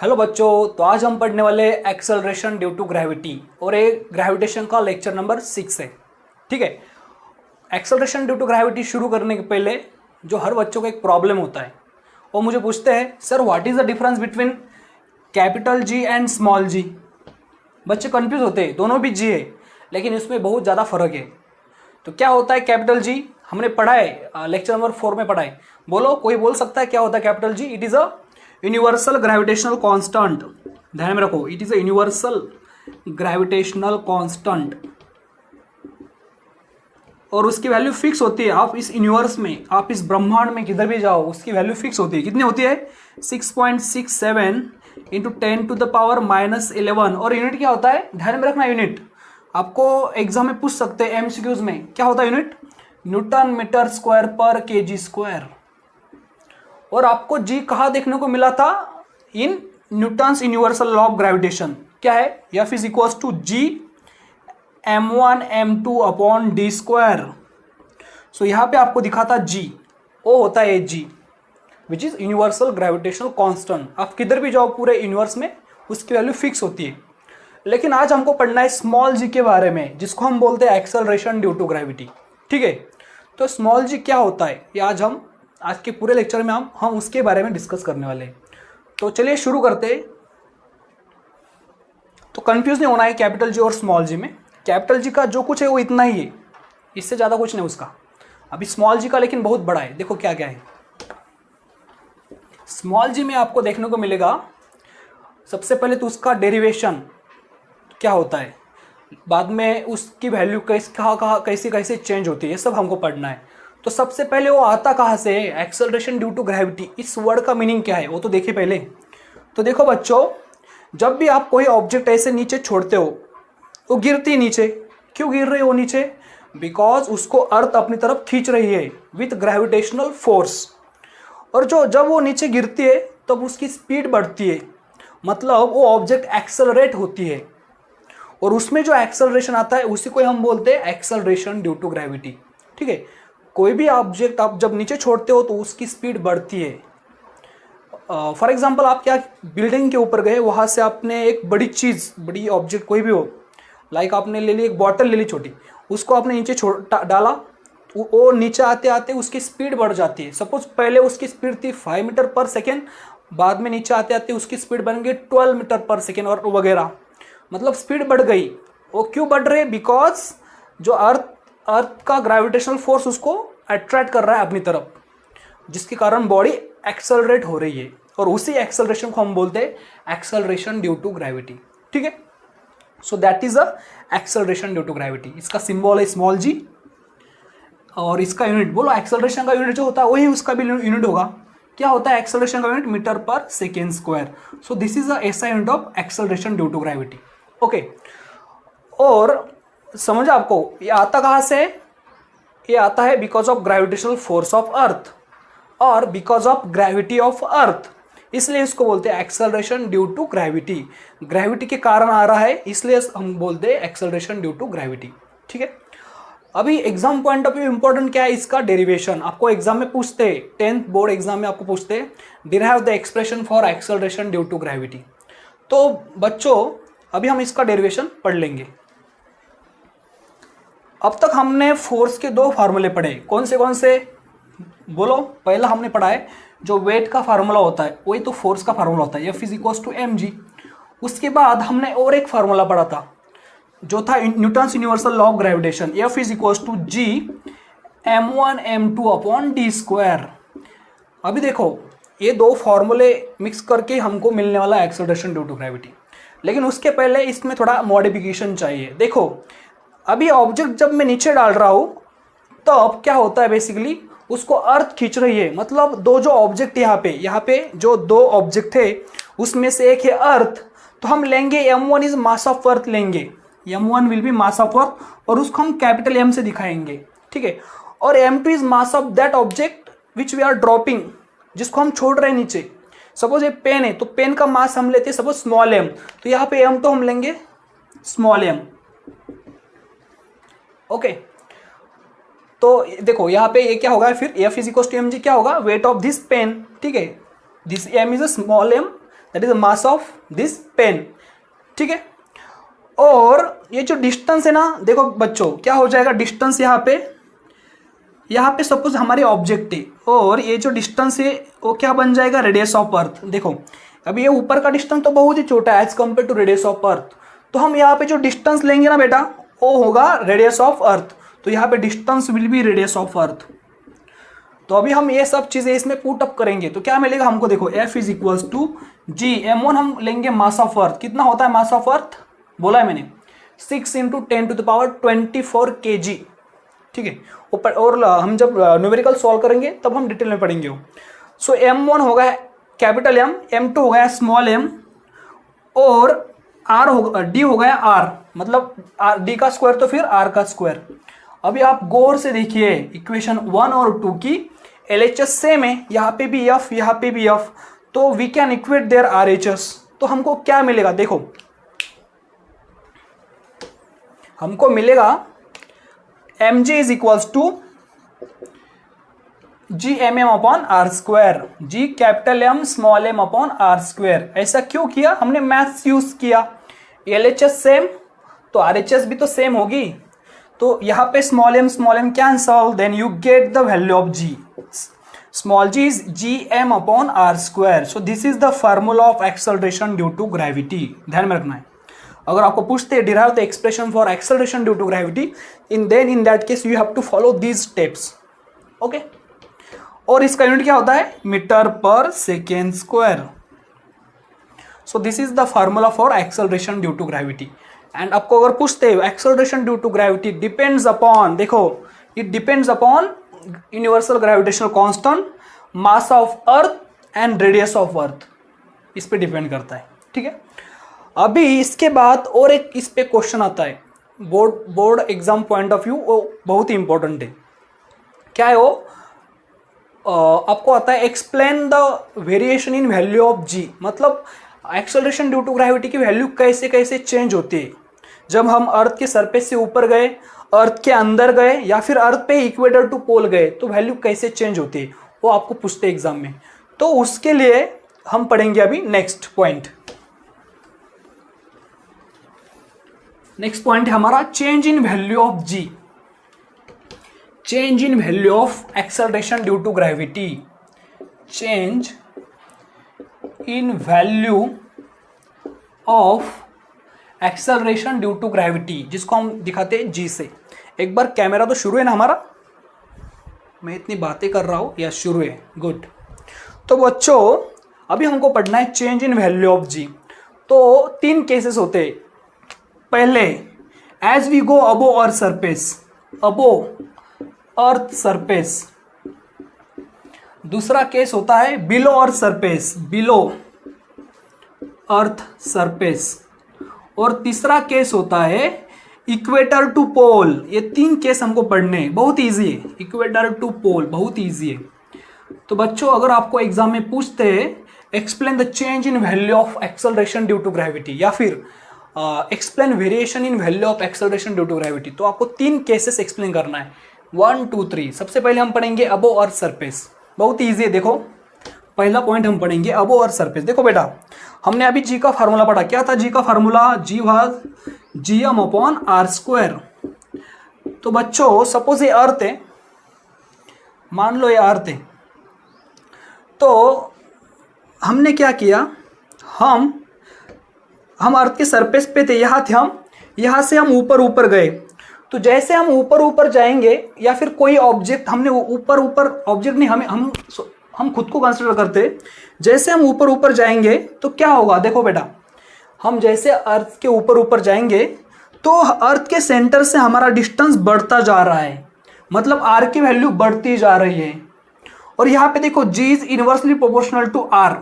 Hello बच्चों, तो आज हम पढ़ने वाले एक्सेलरेशन ड्यू टू ग्रेविटी और एक ग्रेविटेशन का लेक्चर नंबर 6 है। ठीक है। एक्सेलरेशन ड्यू टू ग्रेविटी शुरू करने के पहले जो हर बच्चों का एक प्रॉब्लम होता है वो मुझे पूछते हैं, sir what is the difference between capital G and small G. बच्चे कंफ्यूज होते हैं, दोनों भी जी है लेकिन इसमें बहुत ज़्यादा फर्क है। तो क्या होता है कैपिटल जी? हमने पढ़ा है, लेक्चर नंबर 4 में पढ़ा है। बोलो, कोई बोल सकता है क्या होता है capital G? It is a universal gravitational constant. ध्यान में रखो, it is a universal gravitational constant और उसकी वैल्यू फिक्स होती है। आप इस यूनिवर्स में, आप इस ब्रह्मांड में किधर भी जाओ, उसकी वैल्यू फिक्स होती है। कितनी होती है? 6.67 इंटू 10⁻⁻11। और यूनिट क्या होता है? ध्यान में रखना, यूनिट आपको एग्जाम में पूछ सकते हैं, एमसीक्यूज में। क्या होता है unit? Newton metre square per KG square. और आपको जी कहाँ देखने को मिला था? In Newton's universal law of gravitation. क्या है? F is equal to G m1 m2 upon D square. So यहाँ पे आपको दिखा था जी, वो होता है G which is universal gravitational constant. आप किधर भी जाओ पूरे यूनिवर्स में उसकी वैल्यू फिक्स होती है। लेकिन आज हमको पढ़ना है स्मॉल जी के बारे में, जिसको हम बोलते हैं एक्सेलरेशन ड्यू टू ग्रेविटी। ठीक है। तो स्मॉल जी क्या होता है ये आज के पूरे लेक्चर में हम उसके बारे में डिस्कस करने वाले हैं। तो चलिए शुरू करते हैं। तो कंफ्यूज नहीं होना है कैपिटल जी और स्मॉल जी में। कैपिटल जी का जो कुछ है वो इतना ही है, इससे ज़्यादा कुछ नहीं उसका। अभी स्मॉल जी का लेकिन बहुत बड़ा है। देखो क्या क्या है स्मॉल जी में। आपको देखने को मिलेगा सबसे पहले तो उसका डेरिवेशन क्या होता है, बाद में उसकी वैल्यू कैसे कैसे चेंज होती है, ये सब हमको पढ़ना है। तो सबसे पहले वो आता कहाँ से है? Acceleration due to gravity. इस वर्ड का मीनिंग क्या है वो तो देखिए पहले। तो देखो बच्चों, जब भी आप कोई ऑब्जेक्ट ऐसे नीचे छोड़ते हो वो गिरती नीचे। क्यों गिर रही है वो नीचे? बिकॉज उसको अर्थ अपनी तरफ खींच रही है विथ ग्रेविटेशनल फोर्स। और जब वो नीचे गिरती है तब उसकी स्पीड बढ़ती है, मतलब वो ऑब्जेक्ट एक्सेलरेट होती है। और उसमें जो एक्सेलरेशन आता है उसी को हम बोलते हैं एक्सेलरेशन ड्यू टू ग्रेविटी। ठीक है। कोई भी ऑब्जेक्ट आप जब नीचे छोड़ते हो तो उसकी स्पीड बढ़ती है। फॉर एग्जांपल, आप क्या बिल्डिंग के ऊपर गए, वहाँ से आपने एक बड़ी ऑब्जेक्ट कोई भी हो, लाइक आपने ले ली एक बॉटल ले ली छोटी, उसको आपने नीचे डाला, वो नीचे आते आते उसकी स्पीड बढ़ जाती है। सपोज पहले उसकी स्पीड थी 5 मीटर पर सेकेंड, बाद में नीचे आते आते उसकी स्पीड बन गई 12 मीटर पर सेकेंड और वगैरह। मतलब स्पीड बढ़ गई। वो क्यों बढ़ रही है? बिकॉज जो अर्थ का ग्रेविटेशनल फोर्स उसको अट्रैक्ट कर रहा है अपनी तरफ, जिसके कारण बॉडी एक्सेलरेट हो रही है। और उसी एक्सेलरेशन को हम बोलते हैं एक्सेलरेशन ड्यू टू ग्रेविटी। ठीक है। So that is a acceleration due to gravity. इसका सिंबल है स्मॉल जी और इसका यूनिट बोलो। एक्सेलरेशन का यूनिट जो होता है वही उसका भी यूनिट होगा। क्या होता है एक्सेलरेशन का unit? Metre per second square. So this is a ऐसा unit of acceleration due to gravity. Okay. और समझ आपको ये आता कहाँ से? ये आता है because of gravitational force of earth और because of gravity of earth, इसलिए इसको बोलते हैं acceleration due to gravity. Gravity के कारण आ रहा है, इसलिए हम बोलते हैं एक्सेलरेशन ड्यू टू ग्रेविटी। ठीक है। अभी exam point of view important क्या है? इसका डेरिवेशन। आपको एग्जाम में पूछते हैं, 10th बोर्ड एग्जाम में आपको पूछते हैं derive the expression for acceleration due to gravity. तो बच्चों अभी हम इसका डेरिवेशन पढ़ लेंगे। अब तक हमने फोर्स के 2 फार्मूले पढ़े। कौन से बोलो। पहला हमने पढ़ा है जो वेट का फार्मूला होता है वही तो फोर्स का फार्मूला होता है, F is equal to mg। उसके बाद हमने और एक फार्मूला पढ़ा था जो था Newton's universal law of gravitation, F is equal to G m1 m2 upon D square. अभी देखो ये 2 फार्मूले मिक्स करके हमको मिलने वाला एक्सेलरेशन ड्यू टू ग्रेविटी। लेकिन उसके पहले इसमें थोड़ा मॉडिफिकेशन चाहिए। देखो अभी ऑब्जेक्ट जब मैं नीचे डाल रहा हूं तो अब क्या होता है? बेसिकली उसको अर्थ खींच रही है। मतलब दो जो ऑब्जेक्ट यहाँ पे जो 2 ऑब्जेक्ट है उसमें से एक है अर्थ, तो हम लेंगे m1 is mass of earth लेंगे। m1 will be mass of earth और उसको हम कैपिटल M से दिखाएंगे। ठीक है। और m2 is mass of that object which we are dropping, जिसको हम छोड़ रहे हैं नीचे। सपोज ये पेन है तो पेन का मास हम लेते हैं सपोज स्मॉल m, तो यहाँ पे m तो हम लेंगे स्मॉल m। ओके। तो देखो यहाँ पे ये क्या होगा फिर? F is equal to mg क्या होगा? Weight of this pen. ठीक है। This m is a small m, that is the mass of this pen, ठीक है। और ये जो डिस्टेंस है ना, देखो बच्चों क्या हो जाएगा, डिस्टेंस यहाँ पे सपोज हमारी ऑब्जेक्ट है और ये जो डिस्टेंस है वो क्या बन जाएगा, रेडियस ऑफ अर्थ। देखो अब ये ऊपर का डिस्टेंस तो बहुत ही छोटा है as compare to radius of earth, तो हम यहाँ पे जो डिस्टेंस लेंगे ना बेटा वो होगा रेडियस ऑफ अर्थ, तो यहाँ पे distance will be radius of earth. तो अभी हम ये सब चीजें इसमें पुट अप करेंगे तो क्या मिलेगा हमको, देखो F is equals to G, M1 हम लेंगे मास ऑफ अर्थ, कितना होता है मास ऑफ अर्थ, बोला है मैंने 6 × 10⁻24 kg, ठीक है। और हम जब न्यूमेरिकल सॉल्व करेंगे तब हम डिटेल में पढ़ेंगे वो। सो M1 होगा कैपिटल M, M2 हो गया स्मॉल m, और R होगा D हो गया R, मतलब D का स्क्वायर तो फिर R का स्क्वायर। अभी आप गौर से देखिए इक्वेशन 1 और 2 की LHS सेम है, यहाँ पे भी F यहाँ पे भी F, तो we can equate their RHS। तो हमको क्या मिलेगा, देखो हमको मिलेगा mg is equals to GMM upon R square, G capital M small m upon R square. ऐसा क्यों किया, हमने मैथ्स यूज किया, LHS सेम तो RHS भी तो सेम होगी, तो यहाँ पे small m cancel, then you get the value of G, small g is GM upon R square. So this is the formula of acceleration due to gravity, ध्यान में रखना है। अगर आपको पूछते हैं derive the expression for acceleration due to gravity, in that case you have to follow these steps, okay. और इसका यूनिट क्या होता है, metre per second square. So this is the formula for acceleration due to gravity. And आपको अगर पूछते हैं acceleration due to gravity depends upon, देखो it depends upon universal gravitational constant, mass of earth and radius of अर्थ, इस पे depend करता है, ठीक है। अभी इसके बाद और एक इस पे क्वेश्चन आता है board exam point of view, वो बहुत ही इंपॉर्टेंट है। क्या है वो, आपको आता है explain the variation in value of g, मतलब एक्सेलरेशन ड्यू टू ग्रेविटी की वैल्यू कैसे कैसे चेंज होती है जब हम अर्थ के सरफेस से ऊपर गए, अर्थ के अंदर गए, या फिर अर्थ पे इक्वेटर टू पोल गए, तो वैल्यू कैसे चेंज होती है वो आपको पूछते हैं एग्जाम में। तो उसके लिए हम पढ़ेंगे अभी नेक्स्ट पॉइंट। नेक्स्ट पॉइंट है हमारा change in value of g, change in value of acceleration due to gravity, change in value of acceleration due to gravity, जिसको हम दिखाते हैं जी से। एक बार कैमरा तो शुरू है ना हमारा, मैं इतनी बातें कर रहा हूं, या शुरू है, गुड। तो बच्चों अभी हमको पढ़ना है change in value of g. तो 3 केसेस होते हैं। पहले as we go above earth surface, above earth surface. दूसरा केस होता है below earth surface, below earth surface. और तीसरा केस होता है इक्वेटर टू पोल। ये 3 केस हमको पढ़ने हैं, बहुत इजी है। इक्वेटर टू पोल बहुत इजी है। तो बच्चों अगर आपको एग्जाम में पूछते हैं explain the change in value of acceleration due to gravity, या फिर explain variation in value of acceleration due to gravity, तो आपको 3 केसेस एक्सप्लेन करना है, 1 2 3। सबसे पहले हम पढ़ेंगे अबो अर्थ सरफेस, बहुत ईजी है। देखो पहला पॉइंट हम पढ़ेंगे अबो अर्थ सरफेस। देखो बेटा हमने अभी जी का फार्मूला पढ़ा, क्या था जी का formula, G was GM upon R square. तो बच्चों सपोज ये अर्थ है, मान लो ये अर्थ है, तो हमने क्या किया, हम अर्थ के सरफेस पे थे, यहाँ थे हम, यहाँ से हम ऊपर गए। तो जैसे हम ऊपर जाएंगे, या फिर कोई ऑब्जेक्ट हमने ऊपर ऑब्जेक्ट नहीं, हम खुद को कंसिडर करते, जैसे हम ऊपर जाएंगे तो क्या होगा, देखो बेटा हम जैसे अर्थ के ऊपर जाएंगे तो अर्थ के सेंटर से हमारा डिस्टेंस बढ़ता जा रहा है, मतलब R की वैल्यू बढ़ती जा रही है। और यहाँ पे देखो G is inversely proportional to R,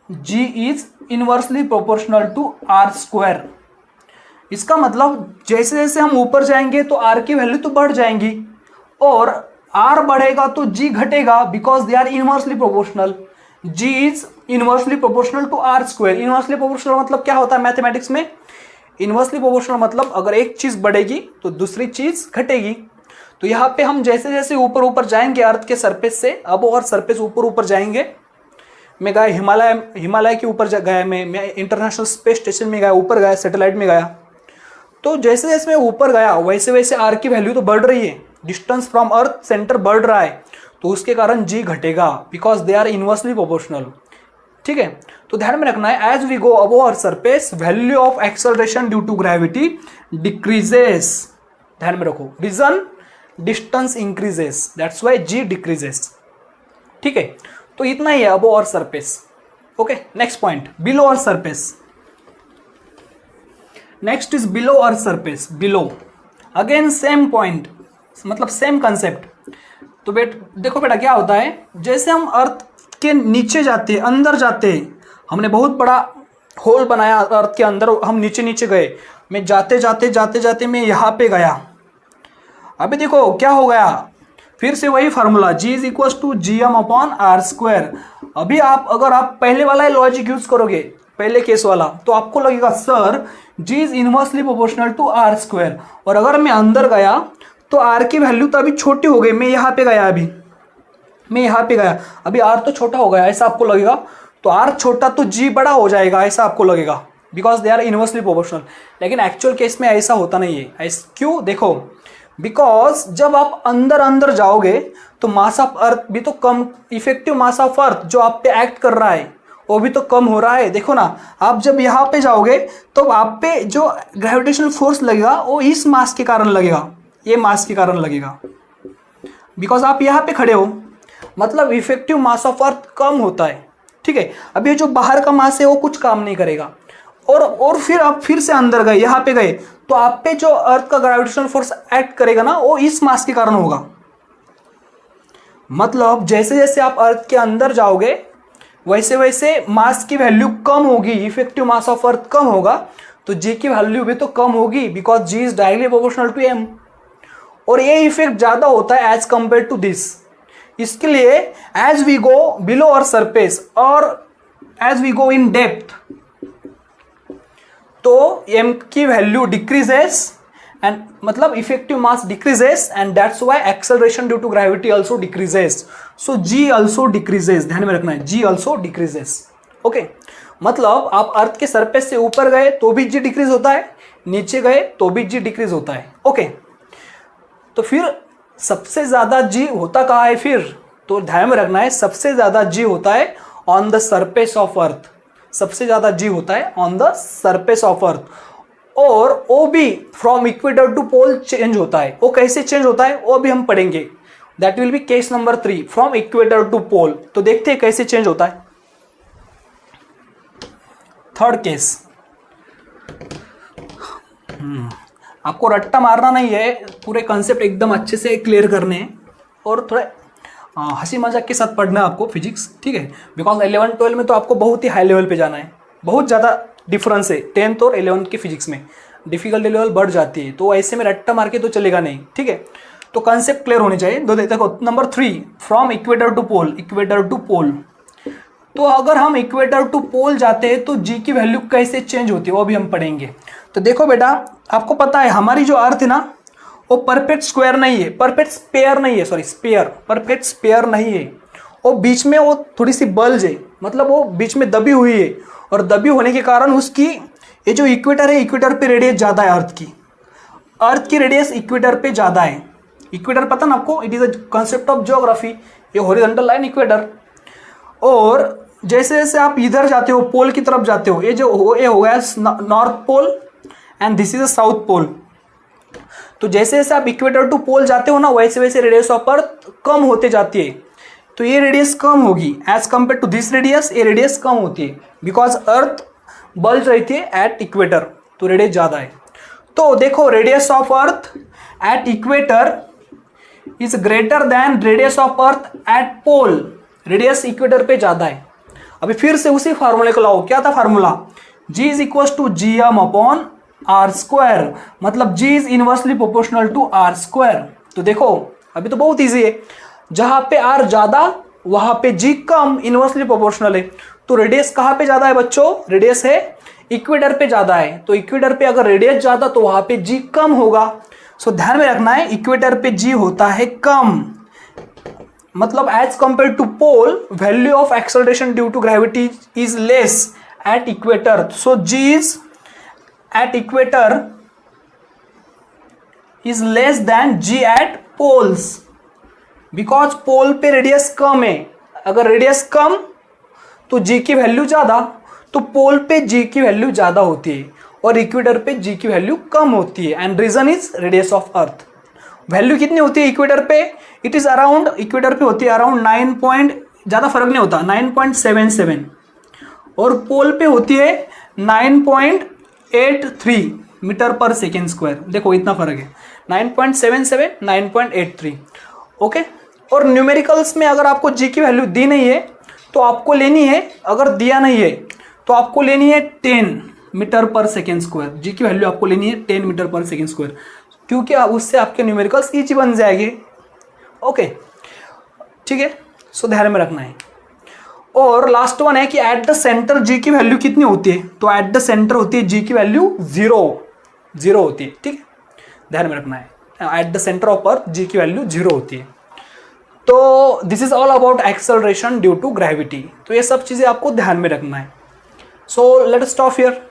G is inversely proportional to R square. इसका मतलब जैसे जैसे हम ऊपर जाएंगे तो R की वैल्यू तो बढ़ जाएंगी, और R बढ़ेगा तो G घटेगा, because they are inversely proportional. G is inversely proportional to R square. Inversely proportional मतलब क्या होता है मैथमेटिक्स में, इनवर्सली प्रोपोर्शनल मतलब अगर एक चीज बढ़ेगी तो दूसरी चीज घटेगी। तो यहाँ पे हम जैसे जैसे ऊपर जाएंगे अर्थ के सरफेस से, अब और सरफेस ऊपर जाएंगे, मैं गया हिमालय के ऊपर गया, मैं इंटरनेशनल स्पेस स्टेशन में गया, ऊपर गया, सैटेलाइट में गया। तो जैसे जैसे मैं ऊपर गया वैसे वैसे आर की वैल्यू तो बढ़ रही है, डिस्टेंस फ्रॉम अर्थ सेंटर बढ़ रहा है, तो उसके कारण जी घटेगा, because they are inversely proportional. ठीक है, तो ध्यान में रखना है, as we go above earth surface value of acceleration due to gravity decreases. ध्यान में रखो, reason distance increases, that's why g decreases. ठीक है, तो इतना ही है above earth surface. Okay, next point, below earth surface. Next is below earth surface. Below again same point, मतलब सेम कंसेप्ट। तो देखो बेटा क्या होता है, जैसे हम अर्थ के नीचे जाते हैं, अंदर जाते हैं, हमने बहुत बड़ा होल बनाया अर्थ के अंदर, हम नीचे नीचे गए, मैं जाते जाते जाते जाते मैं यहाँ पे गया। अभी देखो क्या हो गया, फिर से वही formula G is equal to GM/R²। अभी अगर आप पहले वाला लॉजिक यूज करोगे, पहले केस वाला, तो आपको लगेगा sir G is inversely proportional to R²। और अगर मैं अंदर गया तो R की वैल्यू तो अभी छोटी हो गई, मैं यहाँ पे गया, अभी R तो छोटा हो गया, ऐसा आपको लगेगा। तो R छोटा तो G बड़ा हो जाएगा, ऐसा आपको लगेगा, because they are inversely proportional. लेकिन एक्चुअल केस में ऐसा होता नहीं है। क्यों? देखो, बिकॉज जब आप अंदर जाओगे तो मास ऑफ अर्थ भी तो कम, इफेक्टिव मास ऑफ अर्थ जो आप पे एक्ट कर रहा है वो भी तो कम हो रहा है। देखो ना, आप जब यहाँ पे जाओगे तो आप पे जो ग्रेविटेशनल फोर्स लगेगा वो इस मास के कारण लगेगा, ये मास के कारण लगेगा, बिकॉज आप यहाँ पे खड़े हो, मतलब इफेक्टिव मास ऑफ अर्थ कम होता है। ठीक है, अब ये जो बाहर का मास है वो कुछ काम नहीं करेगा। और फिर आप फिर से अंदर गए, यहाँ पे गए, तो आप पे जो अर्थ का ग्रेविटेशनल फोर्स एक्ट करेगा ना, वो इस मास के कारण होगा। मतलब जैसे जैसे आप अर्थ के अंदर जाओगे वैसे वैसे मास की वैल्यू कम होगी, इफेक्टिव मास ऑफ अर्थ कम होगा, तो जी की वैल्यू भी तो कम होगी, because g is directly proportional to M. और ये इफेक्ट ज्यादा होता है एज कंपेयर टू दिस। इसके लिए as we go below earth surface और as we go in depth, तो m की वैल्यू डिक्रीजेस, एंड मतलब effective mass decreases, and that's why acceleration due to gravity also decreases. So g also decreases, ध्यान में रखना है, g also decreases. Okay, मतलब आप अर्थ के सरफेस से ऊपर गए तो भी g डिक्रीज होता है, नीचे गए तो भी g डिक्रीज होता है। ओके, तो फिर सबसे ज्यादा g होता कहाँ है फिर? तो ध्यान में रखना है, सबसे ज्यादा g होता है on the surface of earth, सबसे ज्यादा g होता है on the surface of earth. और वो भी from equator to pole change होता है। वो कैसे चेंज होता है वो भी हम पढ़ेंगे, that will be case number 3, from equator to pole. तो देखते हैं कैसे चेंज होता है। थर्ड केस, आपको रट्टा मारना नहीं है, पूरे कंसेप्ट एकदम अच्छे से क्लियर करने हैं और थोड़े हंसी मजाक के साथ पढ़ना है आपको फिजिक्स। ठीक है, बिकॉज 11-12 में तो आपको बहुत ही हाई लेवल पे जाना है, बहुत ज़्यादा डिफरेंस है 10th और 11th की फिजिक्स में, डिफिकल्टी लेवल बढ़ जाती है, तो ऐसे में रट्टा मार के तो चलेगा नहीं। ठीक है, तो कंसेप्ट क्लियर होने चाहिए। देखो number 3, from equator to pole, equator to pole. तो अगर हम इक्वेटर टू पोल जाते हैं तो जी की वैल्यू कैसे चेंज होती है वो भी हम पढ़ेंगे। तो देखो बेटा, आपको पता है हमारी जो अर्थ है ना, वो परफेक्ट स्क्वायर नहीं है, परफेक्ट स्पेयर नहीं है, सॉरी स्पेयर, परफेक्ट स्पेयर नहीं है, वो बीच में वो थोड़ी सी बल्ज है, मतलब वो बीच में दबी हुई है, और दबी होने के कारण उसकी ये जो इक्वेटर है, इक्वेटर पे रेडियस ज़्यादा है अर्थ की रेडियस इक्वेटर पे ज़्यादा है। इक्वेटर पता ना आपको, it is a concept of geography, ये हॉरिजॉन्टल लाइन इक्वेटर। और जैसे जैसे आप इधर जाते हो, पोल की तरफ जाते हो, ये हो गया north pole and this is a south pole. तो जैसे जैसे आप इक्वेटर टू पोल जाते हो ना, वैसे वैसे रेडियस ऑफ अर्थ कम होते जाती है। तो ये रेडियस कम होगी as compare to this radius, ये रेडियस कम होती है, बिकॉज अर्थ बल्ज रहती है एट इक्वेटर, तो रेडियस ज़्यादा है। तो देखो, radius of earth at equator is greater than radius of earth at pole, radius equator पे ज़्यादा है। अभी फिर से उसी फार्मूले को लाओ, क्या था formula? G is equal to GM/R², मतलब G is inversely proportional to R²। तो देखो अभी तो बहुत इजी है, जहां पे R ज्यादा वहां पे G कम, इनवर्सली प्रोपोर्शनल है। तो रेडियस कहां पे ज्यादा है बच्चों? रेडियस है इक्वेटर पे ज्यादा है, तो इक्वेटर पे अगर रेडियस ज्यादा तो वहां पे G कम होगा। सो ध्यान में रखना है, इक्वेटर पे G होता है कम, मतलब as compare to pole value of acceleration due to gravity is less at equator. So g is at equator is less than g at poles, because pole पे रेडियस कम है. अगर रेडियस कम तो जी की वैल्यू ज़्यादा, तो पोल पे जी की वैल्यू ज़्यादा होती है और इक्वेटर पे जी की वैल्यू कम होती है. And reason is radius of earth. Value कितनी होती है इक्वेटर पे? इट इज अराउंड, इक्वेटर पे होती है अराउंड 9 पॉइंट, ज़्यादा फर्क नहीं होता, 9.77 और पोल पे होती है 9.83 मीटर पर सेकेंड स्क्वायर. देखो इतना फर्क है, 9.77 9.83. ओके. और न्यूमेरिकल्स में अगर आपको जी की वैल्यू दी नहीं है तो आपको लेनी है, अगर दिया नहीं है तो आपको लेनी है 10 मीटर पर सेकेंड स्क्वायर. जी की वैल्यू आपको लेनी है 10 मीटर पर सेकेंड स्क्वायर, क्योंकि उससे आपके न्यूमेरिकल्स ईजी बन जाएंगे. ओके, ठीक है. सो ध्यान में रखना है. और लास्ट वन है कि एट द सेंटर जी की वैल्यू कितनी होती है? तो एट द सेंटर होती है जी की वैल्यू 0 होती है. ठीक है, ध्यान में रखना है. At the centre of earth g की वैल्यू 0 होती है. तो this is all about acceleration due to gravity. तो ये सब चीज़ें आपको ध्यान में रखना है. So let us stop here.